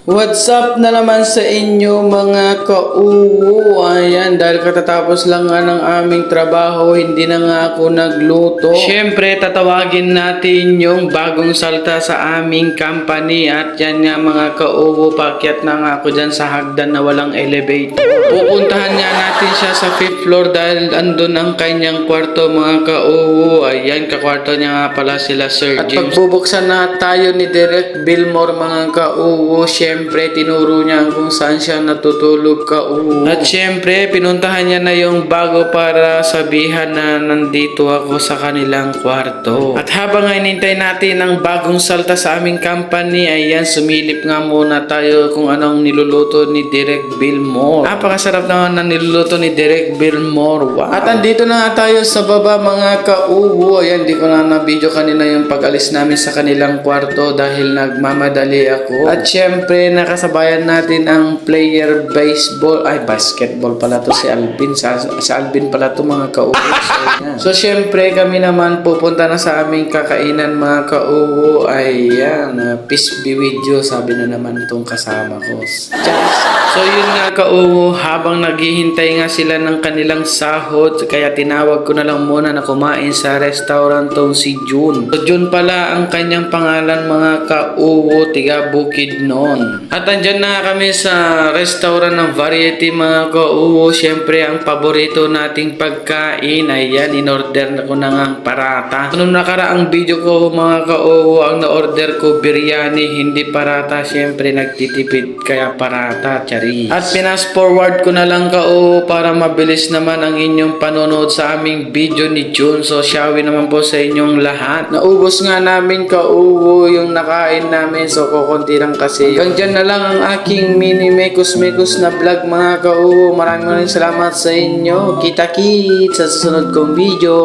What's up na naman sa inyo mga ka-uwo? Ayan, dahil katatapos lang nga ng aming trabaho, hindi na nga ako nagluto. Siyempre, tatawagin natin yung bagong salta sa aming company. At yan nga mga ka-uwo, pakyat na nga ako dyan sa hagdan na walang elevator. Pupuntahan nga natin siya sa 5th floor dahil andun ang kanyang kwarto mga ka-uwo. Ayan, kakwarto niya nga pala sila Sir James. At pagbubuksan na tayo ni Direk Billmore mga ka-uwo, siyempre, tinuro niya kung saan siya natutulog ka-uwo. At siyempre, pinuntahan niya na yung bago para sabihan na nandito ako sa kanilang kwarto. At habang hinintay natin ang bagong salta sa aming company, ayan, sumilip nga muna tayo kung anong niluluto ni Direk Billmore. Napakasarap naman na niluluto ni Direk Billmore. Wow. At andito na nga tayo sa baba mga ka-uwo. Ayan, di ko na na-video kanina yung pag-alis namin sa kanilang kwarto dahil nagmamadali ako. At siyempre, nakasabayan natin ang player basketball pala to si Alvin. Si Alvin pala to mga ka-uwo. So, siyempre, kami naman pupunta na sa aming kakainan mga ka-uwo. Ayan, peace be with you, sabi na naman itong kasama ko. So, yun nga ka-uwo, habang naghihintay nga sila ng kanilang sahod, kaya tinawag ko na lang muna na kumain sa restaurant tong si June. So, June pala ang kanyang pangalan mga ka-uwo, tiga Bukidnon. At andyan na kami sa restaurant ng Variety mga ka-uwo. Siyempre, ang paborito nating pagkain, ayan, in-order ko na nga ang parata. Noong nakaraang video ko mga ka-uwo, ang na-order ko biryani, hindi parata. Siyempre, nagtitipid kaya parata, charis. At pinas forward ko na lang ka-uwo para mabilis naman ang inyong panonood sa aming video ni June. So, shawi naman po sa inyong lahat. Naubos nga namin ka-uwo yung nakain namin. So, kukunti lang kasi. Hanggang dyan na lang ang aking mini mekos na vlog mga ka-uwo. Maraming salamat sa inyo. Kita-kits sa susunod kong video.